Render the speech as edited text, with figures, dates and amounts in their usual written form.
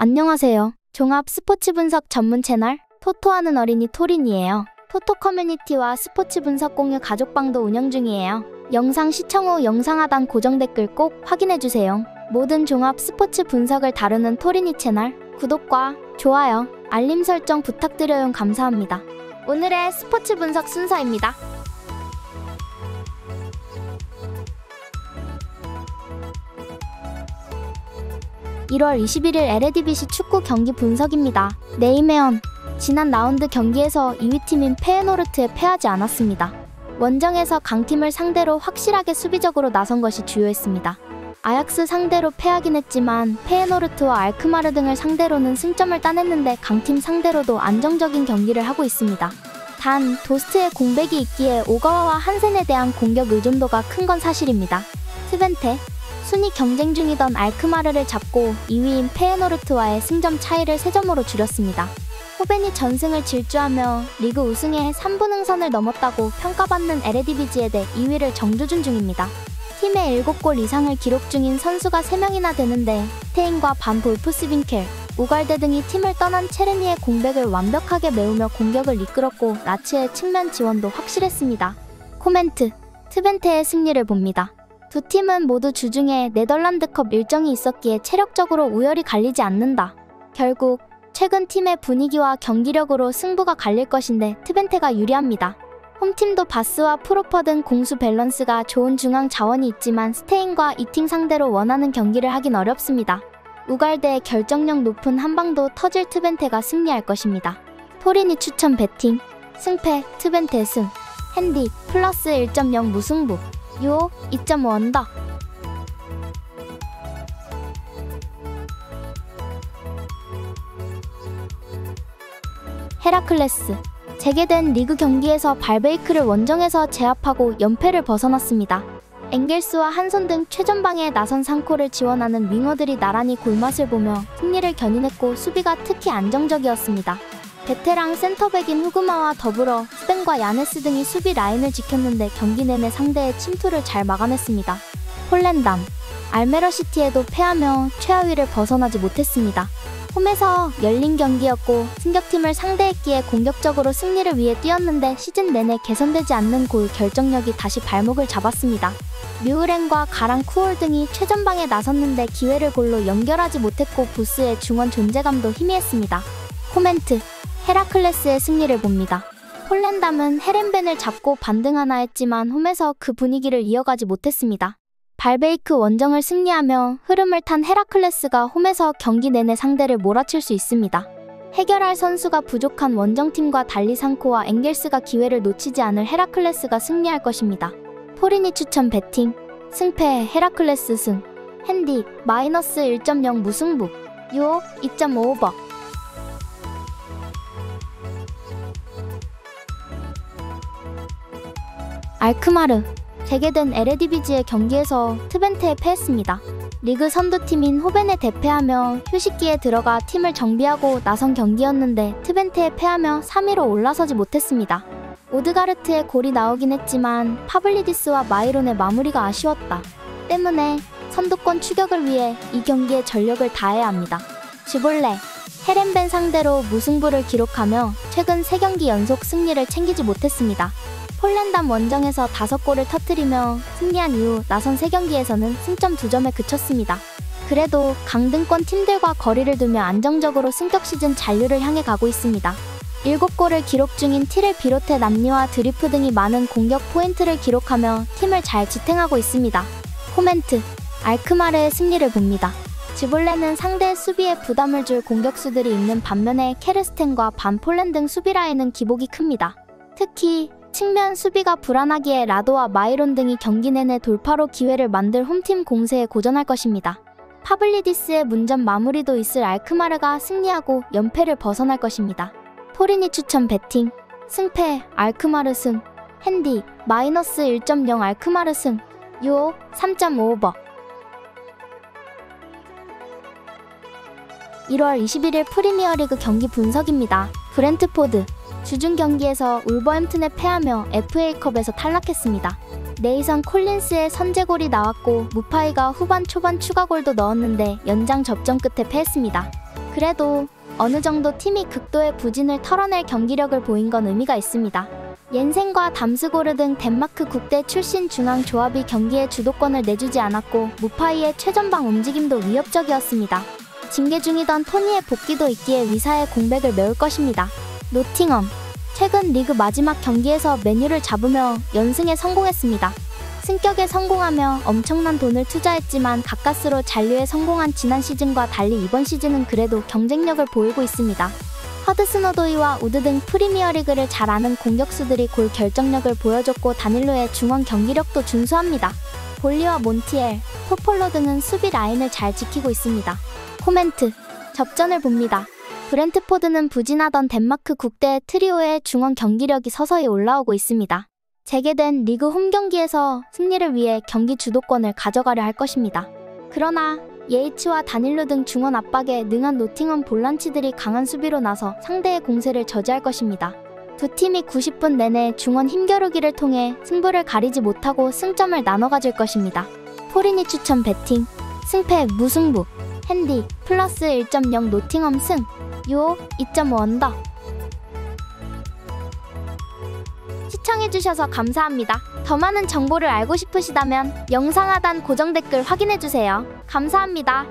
안녕하세요. 종합 스포츠 분석 전문 채널 토토하는 어린이 토린이에요. 토토 커뮤니티와 스포츠 분석 공유 가족방도 운영 중이에요. 영상 시청 후 영상 하단 고정 댓글 꼭 확인해주세요. 모든 종합 스포츠 분석을 다루는 토린이 채널 구독과 좋아요, 알림 설정 부탁드려요. 감사합니다. 오늘의 스포츠 분석 순서입니다. 1월 21일 LADBC 축구 경기 분석입니다. 네이메언 지난 라운드 경기에서 2위 팀인 페에노르트에 패하지 않았습니다. 원정에서 강팀을 상대로 확실하게 수비적으로 나선 것이 주요했습니다. 아약스 상대로 패하긴 했지만 페에노르트와 알크마르 등을 상대로는 승점을 따냈는데 강팀 상대로도 안정적인 경기를 하고 있습니다. 단 도스트의 공백이 있기에 오가와와 한센에 대한 공격 의존도가 큰 건 사실입니다. 트벤테 순위 경쟁 중이던 알크마르를 잡고 2위인 페에노르트와의 승점 차이를 3점으로 줄였습니다. 호벤이 전승을 질주하며 리그 우승에 3분 응선을 넘었다고 평가받는 LADBC에 대해 2위를 정주준 중입니다. 팀의 7골 이상을 기록 중인 선수가 3명이나 되는데 스테인과 반 볼프스빈켈, 우갈데 등이 팀을 떠난 체르니의 공백을 완벽하게 메우며 공격을 이끌었고 라츠의 측면 지원도 확실했습니다. 코멘트, 트벤테의 승리를 봅니다. 두 팀은 모두 주중에 네덜란드컵 일정이 있었기에 체력적으로 우열이 갈리지 않는다. 결국 최근 팀의 분위기와 경기력으로 승부가 갈릴 것인데 트벤테가 유리합니다. 홈팀도 바스와 프로퍼 등 공수 밸런스가 좋은 중앙 자원이 있지만 스테인과 이팅 상대로 원하는 경기를 하긴 어렵습니다. 우갈데의 결정력 높은 한방도 터질 트벤테가 승리할 것입니다. 토린이 추천 배팅 승패 트벤테 승 핸디 플러스 1.0 무승부 요 2.5 언더. 헤라클레스 재개된 리그 경기에서 발베이크를 원정에서 제압하고 연패를 벗어났습니다. 엥겔스와 한손 등 최전방에 나선 상코를 지원하는 윙어들이 나란히 골맛을 보며 승리를 견인했고 수비가 특히 안정적이었습니다. 베테랑 센터백인 후그마와 더불어 스벤과 야네스 등이 수비 라인을 지켰는데 경기 내내 상대의 침투를 잘 막아냈습니다. 폴렌담 알메러시티에도 패하며 최하위를 벗어나지 못했습니다. 홈에서 열린 경기였고 승격팀을 상대했기에 공격적으로 승리를 위해 뛰었는데 시즌 내내 개선되지 않는 골 결정력이 다시 발목을 잡았습니다. 뮤흐렌과 가랑 쿠올 등이 최전방에 나섰는데 기회를 골로 연결하지 못했고 부스의 중원 존재감도 희미했습니다. 코멘트, 헤라클레스의 승리를 봅니다. 폴렌담은 헤렌벤을 잡고 반등하나 했지만 홈에서 그 분위기를 이어가지 못했습니다. 발베이크 원정을 승리하며 흐름을 탄 헤라클레스가 홈에서 경기 내내 상대를 몰아칠 수 있습니다. 해결할 선수가 부족한 원정팀과 달리 상코와 엥겔스가 기회를 놓치지 않을 헤라클레스가 승리할 것입니다. 토린이 추천 배팅 승패 헤라클레스 승 핸디 마이너스 1.0 무승부 요 2.5 오버. 알크마르 재개된 LADBC의 경기에서 트벤테에 패했습니다. 리그 선두팀인 호벤에 대패하며 휴식기에 들어가 팀을 정비하고 나선 경기였는데 트벤테에 패하며 3위로 올라서지 못했습니다. 오드가르트의 골이 나오긴 했지만 파블리디스와 마이론의 마무리가 아쉬웠다. 때문에 선두권 추격을 위해 이 경기에 전력을 다해야 합니다. 쥐볼레 헤렌벤 상대로 무승부를 기록하며 최근 3경기 연속 승리를 챙기지 못했습니다. 폴렌담 원정에서 5골을 터뜨리며 승리한 이후 나선 3경기에서는 승점 2점에 그쳤습니다. 그래도 강등권 팀들과 거리를 두며 안정적으로 승격 시즌 잔류를 향해 가고 있습니다. 7골을 기록 중인 티를 비롯해 남리와 드리프 등이 많은 공격 포인트를 기록하며 팀을 잘 지탱하고 있습니다. 코멘트, 알크마르의 승리를 봅니다. 지볼레는 상대의 수비에 부담을 줄 공격수들이 있는 반면에 케르스텐과 반 폴렌 등 수비 라인은 기복이 큽니다. 특히 측면 수비가 불안하기에 라도와 마이론 등이 경기 내내 돌파로 기회를 만들 홈팀 공세에 고전할 것입니다. 파블리디스의 문전 마무리도 있을 알크마르가 승리하고 연패를 벗어날 것입니다. 토린이 추천 배팅 승패 알크마르 승 핸디 마이너스 1.0 알크마르 승 요 3.5 오버. 1월 21일 프리미어리그 경기 분석입니다. 브렌트포드 주중 경기에서 울버햄튼에 패하며 FA컵에서 탈락했습니다. 네이선 콜린스의 선제골이 나왔고 무파이가 후반 초반 추가골도 넣었는데 연장 접전 끝에 패했습니다. 그래도 어느 정도 팀이 극도의 부진을 털어낼 경기력을 보인 건 의미가 있습니다. 옌센과 담스고르 등 덴마크 국대 출신 중앙 조합이 경기에 주도권을 내주지 않았고 무파이의 최전방 움직임도 위협적이었습니다. 징계 중이던 토니의 복귀도 있기에 위사의 공백을 메울 것입니다. 노팅엄, 최근 리그 마지막 경기에서 맨유를 잡으며 연승에 성공했습니다. 승격에 성공하며 엄청난 돈을 투자했지만 가까스로 잔류에 성공한 지난 시즌과 달리 이번 시즌은 그래도 경쟁력을 보이고 있습니다. 허드슨어도이와 우드 등 프리미어리그를 잘 아는 공격수들이 골 결정력을 보여줬고 다닐로의 중원 경기력도 준수합니다. 볼리와 몬티엘, 토폴로 등은 수비 라인을 잘 지키고 있습니다. 코멘트, 접전을 봅니다. 브렌트포드는 부진하던 덴마크 국대 트리오의 중원 경기력이 서서히 올라오고 있습니다. 재개된 리그 홈 경기에서 승리를 위해 경기 주도권을 가져가려 할 것입니다. 그러나 예이츠와 다닐로 등 중원 압박에 능한 노팅엄 볼란치들이 강한 수비로 나서 상대의 공세를 저지할 것입니다. 두 팀이 90분 내내 중원 힘겨루기를 통해 승부를 가리지 못하고 승점을 나눠 가질 것입니다. 포리니 추천 배팅, 승패 무승부, 핸디, 플러스 1.0 노팅엄 승, 유오 2.5 언더. 시청해주셔서 감사합니다. 더 많은 정보를 알고 싶으시다면 영상 하단 고정 댓글 확인해주세요. 감사합니다.